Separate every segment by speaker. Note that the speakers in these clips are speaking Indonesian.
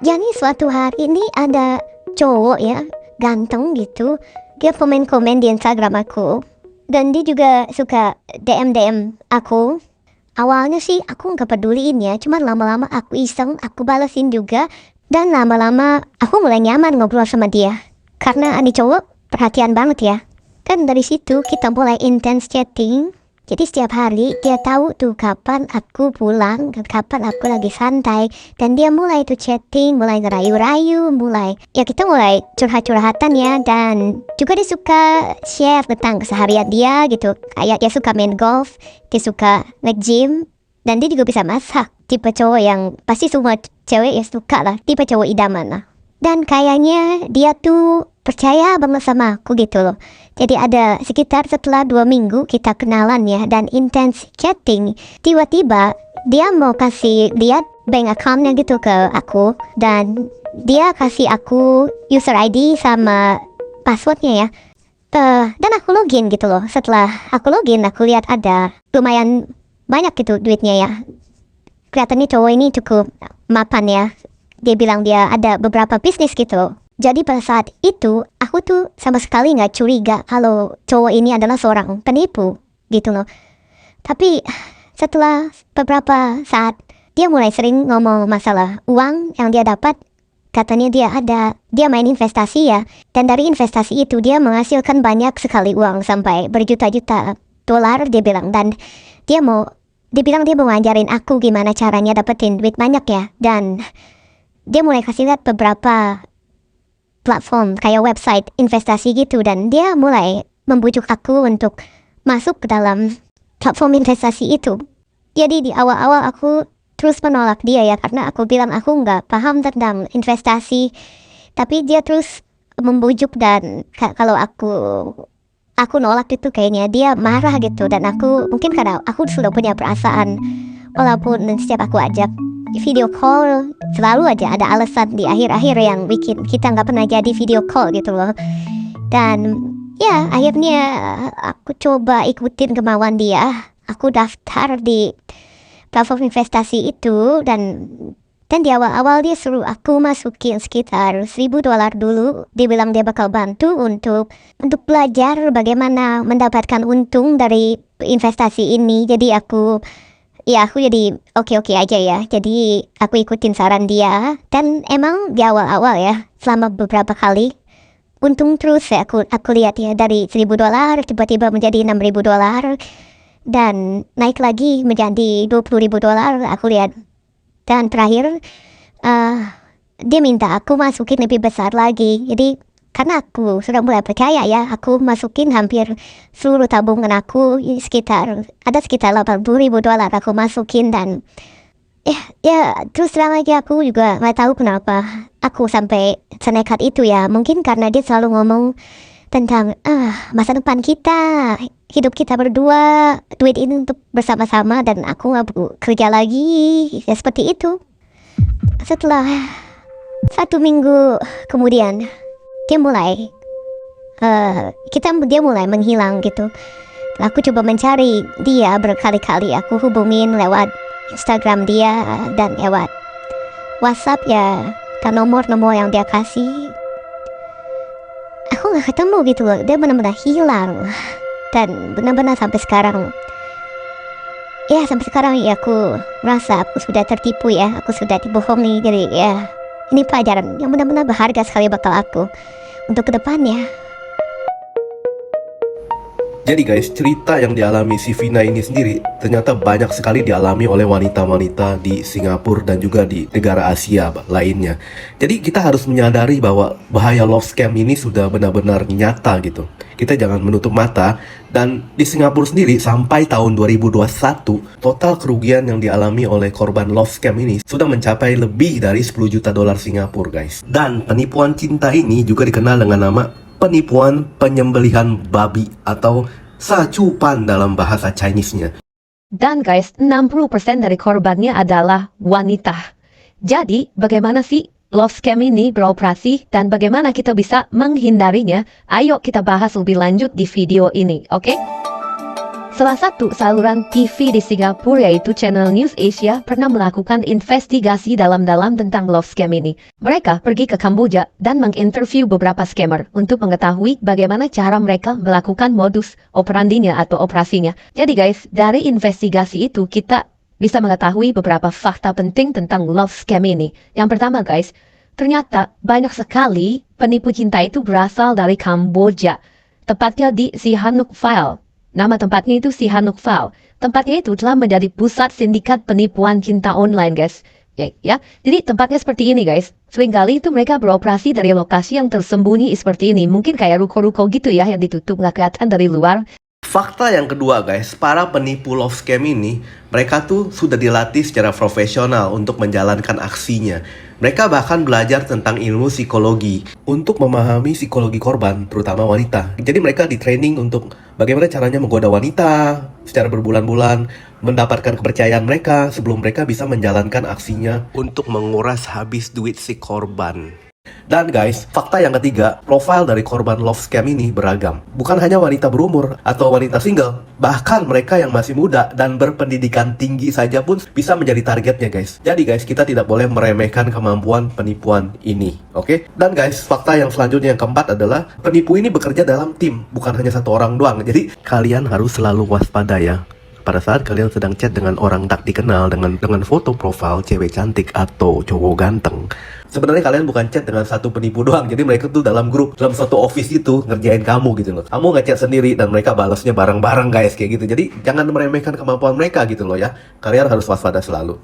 Speaker 1: Jadi suatu hari ini ada cowok ya, ganteng gitu. Dia komen-komen di Instagram aku. Dan dia juga suka DM aku. Awalnya sih aku nggak peduliin ya, cuman lama-lama aku iseng, aku balesin juga. Dan lama-lama aku mulai nyaman ngobrol sama dia. Karena ini cowok perhatian banget ya. Dan dari situ kita mulai intens chatting. Jadi setiap hari dia tahu tuh kapan aku pulang dan kapan aku lagi santai. Dan dia mulai tuh chatting, mulai ngerayu-rayu, ya kita mulai curhat-curhatan ya. Dan juga dia suka share tentang keseharian dia gitu. Kayak dia suka main golf, dia suka nge-gym, dan dia juga bisa masak. Tipe cowok yang pasti semua cewek ya suka lah, tipe cowok idaman lah. Dan kayaknya dia tuh percaya banget sama aku gitu loh. Jadi ada sekitar setelah 2 minggu kita kenalan ya dan intens chatting. Tiba-tiba dia mau kasih lihat bank account-nya gitu ke aku. Dan dia kasih aku user ID sama passwordnya ya. Dan aku login gitu loh. Setelah aku login aku lihat ada lumayan banyak gitu duitnya ya. Kelihatannya cowok ini cukup mapan ya. Dia bilang dia ada beberapa bisnis gitu. Jadi pada saat itu, aku tuh sama sekali nggak curiga kalau cowok ini adalah seorang penipu, gitu loh. Tapi setelah beberapa saat, dia mulai sering ngomong masalah uang yang dia dapat. Katanya dia main investasi ya. Dan dari investasi itu dia menghasilkan banyak sekali uang sampai berjuta-juta dolar dia bilang. Dan dia bilang dia mau ngajarin aku gimana caranya dapetin duit banyak ya. Dan dia mulai kasih lihat beberapa platform kayak website investasi gitu. Dan dia mulai membujuk aku untuk masuk ke dalam platform investasi itu. Jadi di awal-awal aku terus menolak dia ya, karena aku bilang aku nggak paham tentang investasi. Tapi dia terus membujuk dan kalau aku nolak itu kayaknya dia marah gitu. Dan aku mungkin karena aku sudah punya perasaan, walaupun setiap aku ajak video call selalu aja ada alasan di akhir-akhir yang bikin kita nggak pernah jadi video call gitu loh. Dan ya akhirnya aku coba ikutin kemauan dia. Aku daftar di platform investasi itu dan di awal-awal dia suruh aku masukin sekitar $1.000 dulu. Dia bilang dia bakal bantu untuk belajar bagaimana mendapatkan untung dari investasi ini. Jadi aku jadi oke aja ya. Jadi aku ikutin saran dia. Dan emang di awal-awal ya, selama beberapa kali untung terus ya. Aku lihat ya, dari $1.000 tiba-tiba menjadi $6.000. Dan naik lagi menjadi $20.000 aku lihat. Dan terakhir dia minta aku masukin lebih besar lagi. Jadi karena aku sudah mulai percaya ya, aku masukin hampir seluruh tabungan aku, sekitar $80.000 aku masukin. Dan ya terus terang lagi aku juga nggak tahu kenapa aku sampai senekat itu ya. Mungkin karena dia selalu ngomong tentang masa depan kita, hidup kita berdua, duit ini untuk bersama-sama, dan aku nggak kerja lagi ya, seperti itu. Setelah 1 minggu kemudian dia mulai menghilang gitu. Aku coba mencari dia berkali-kali. Aku hubungin lewat Instagram dia dan lewat WhatsApp ya, dan nomor-nomor yang dia kasih aku gak ketemu gitu loh. Dia benar-benar hilang. Dan benar-benar sampai sekarang ya aku merasa aku sudah tertipu ya. Aku sudah dibohongi. Jadi ya, ini pelajaran yang benar-benar berharga sekali bakal aku untuk kedepannya.
Speaker 2: Jadi guys, cerita yang dialami si Vina ini sendiri ternyata banyak sekali dialami oleh wanita-wanita di Singapura dan juga di negara Asia lainnya. Jadi kita harus menyadari bahwa bahaya love scam ini sudah benar-benar nyata gitu. Kita jangan menutup mata. Dan di Singapura sendiri sampai tahun 2021, total kerugian yang dialami oleh korban love scam ini sudah mencapai lebih dari $10 juta Singapura guys. Dan penipuan cinta ini juga dikenal dengan nama penipuan penyembelihan babi atau sacupan dalam bahasa Chinese-nya.
Speaker 3: Dan guys, 60% dari korbannya adalah wanita. Jadi, bagaimana sih love scam ini beroperasi dan bagaimana kita bisa menghindarinya? Ayo kita bahas lebih lanjut di video ini, oke? Salah satu saluran TV di Singapura yaitu Channel News Asia pernah melakukan investigasi dalam-dalam tentang love scam ini. Mereka pergi ke Kamboja dan menginterview beberapa scammer untuk mengetahui bagaimana cara mereka melakukan modus operandinya atau operasinya. Jadi guys, dari investigasi itu kita bisa mengetahui beberapa fakta penting tentang love scam ini. Yang pertama guys, ternyata banyak sekali penipu cinta itu berasal dari Kamboja. Tepatnya di Sihanouk Vale. Nama tempatnya itu Sihanouk Vale. Tempatnya itu telah menjadi pusat sindikat penipuan cinta online, guys. Ya. Jadi tempatnya seperti ini, guys. Seringkali itu mereka beroperasi dari lokasi yang tersembunyi seperti ini. Mungkin kayak ruko-ruko gitu ya, yang ditutup nggak kelihatan dari luar.
Speaker 2: Fakta yang kedua guys, para penipu love scam ini, mereka tuh sudah dilatih secara profesional untuk menjalankan aksinya. Mereka bahkan belajar tentang ilmu psikologi untuk memahami psikologi korban, terutama wanita. Jadi mereka di training untuk bagaimana caranya menggoda wanita secara berbulan-bulan, mendapatkan kepercayaan mereka sebelum mereka bisa menjalankan aksinya untuk menguras habis duit si korban. Dan guys, fakta yang ketiga, profil dari korban love scam ini beragam. Bukan hanya wanita berumur atau wanita single, bahkan mereka yang masih muda dan berpendidikan tinggi saja pun bisa menjadi targetnya guys. Jadi guys, kita tidak boleh meremehkan kemampuan penipuan ini, oke? Dan guys, fakta yang selanjutnya yang keempat adalah penipu ini bekerja dalam tim, bukan hanya satu orang doang. Jadi kalian harus selalu waspada ya. Pada saat kalian sedang chat dengan orang tak dikenal dengan foto profil cewek cantik atau cowok ganteng, sebenarnya kalian bukan chat dengan satu penipu doang. Jadi mereka tuh dalam grup, dalam satu office itu ngerjain kamu gitu loh. Kamu ngechat sendiri dan mereka balasnya bareng-bareng guys, kayak gitu. Jadi jangan meremehkan kemampuan mereka gitu loh ya. Kalian harus waspada selalu.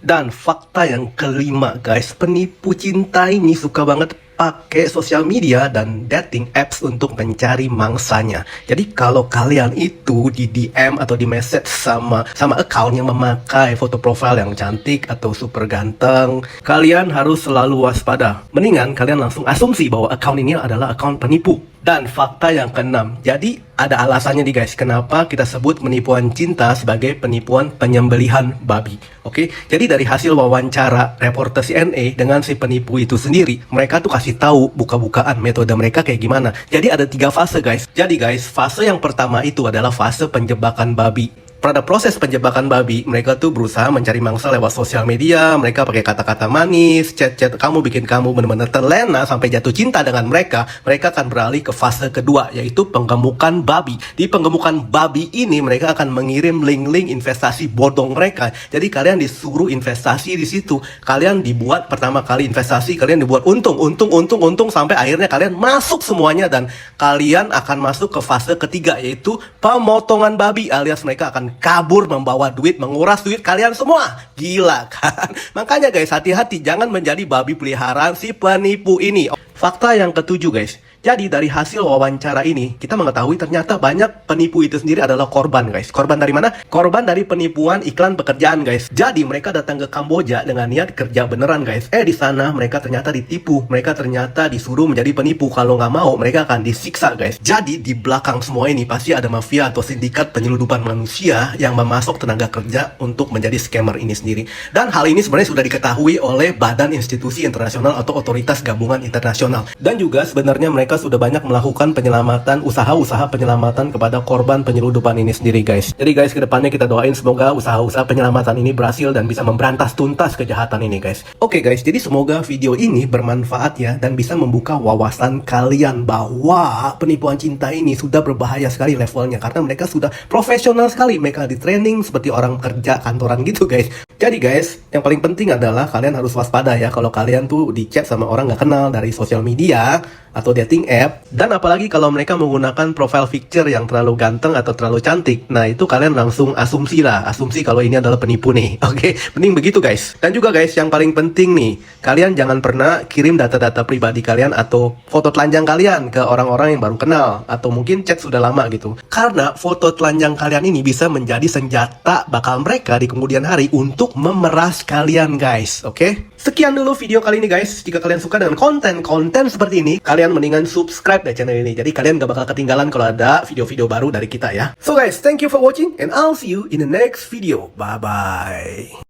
Speaker 2: Dan fakta yang kelima guys, penipu cinta ini suka banget pakai sosial media dan dating apps untuk mencari mangsanya. Jadi kalau kalian itu di DM atau di message sama account yang memakai foto profile yang cantik atau super ganteng, kalian harus selalu waspada. Mendingan kalian langsung asumsi bahwa account ini adalah account penipu. Dan fakta yang keenam, jadi ada alasannya nih guys, kenapa kita sebut penipuan cinta sebagai penipuan penyembelihan babi. Oke, jadi dari hasil wawancara reporter CNN dengan si penipu itu sendiri, mereka tuh kasih tahu buka-bukaan metode mereka kayak gimana. Jadi ada 3 fase guys. Jadi guys, fase yang pertama itu adalah fase penjebakan babi. Pada proses penjebakan babi, mereka tuh berusaha mencari mangsa lewat sosial media. Mereka pakai kata-kata manis, chat-chat kamu, bikin kamu benar-benar terlena sampai jatuh cinta dengan mereka. Mereka akan beralih ke fase kedua, yaitu penggemukan babi. Di penggemukan babi ini, mereka akan mengirim link-link investasi bodong mereka. Jadi kalian disuruh investasi di situ. Kalian dibuat pertama kali investasi, kalian dibuat untung sampai akhirnya kalian masuk semuanya dan kalian akan masuk ke fase ketiga, yaitu pemotongan babi, alias mereka akan kabur membawa duit, menguras duit kalian semua. Gila kan? Makanya guys, hati-hati jangan menjadi babi peliharaan si penipu ini. Fakta yang ketujuh guys, jadi dari hasil wawancara ini kita mengetahui ternyata banyak penipu itu sendiri adalah korban guys. Korban dari mana? Korban dari penipuan iklan pekerjaan guys. Jadi mereka datang ke Kamboja dengan niat kerja beneran guys. Di sana mereka ternyata ditipu, mereka ternyata disuruh menjadi penipu. Kalau nggak mau mereka akan disiksa guys. Jadi di belakang semua ini pasti ada mafia atau sindikat penyeludupan manusia yang memasok tenaga kerja untuk menjadi scammer ini sendiri. Dan hal ini sebenarnya sudah diketahui oleh badan institusi internasional atau otoritas gabungan internasional. Dan juga sebenarnya mereka sudah banyak melakukan penyelamatan, usaha-usaha penyelamatan kepada korban penyeludupan ini sendiri guys. Jadi guys, kedepannya kita doain semoga usaha-usaha penyelamatan ini berhasil dan bisa memberantas tuntas kejahatan ini guys. Oke guys, jadi semoga video ini bermanfaat ya dan bisa membuka wawasan kalian bahwa penipuan cinta ini sudah berbahaya sekali levelnya karena mereka sudah profesional sekali. Mereka di training seperti orang kerja kantoran gitu guys. Jadi guys, yang paling penting adalah kalian harus waspada ya kalau kalian tuh di chat sama orang nggak kenal dari sosial media atau dating app, dan apalagi kalau mereka menggunakan profile picture yang terlalu ganteng atau terlalu cantik. Nah itu kalian langsung asumsi kalau ini adalah penipu nih. Oke, mending begitu guys. Dan juga guys, yang paling penting nih, kalian jangan pernah kirim data-data pribadi kalian atau foto telanjang kalian ke orang-orang yang baru kenal atau mungkin chat sudah lama gitu. Karena foto telanjang kalian ini bisa menjadi senjata bakal mereka di kemudian hari untuk memeras kalian guys. Oke? Sekian dulu video kali ini guys. Jika kalian suka dengan konten-konten seperti ini, kalian mendingan subscribe deh channel ini. Jadi kalian gak bakal ketinggalan kalau ada video-video baru dari kita ya. So guys, thank you for watching and I'll see you in the next video. Bye-bye.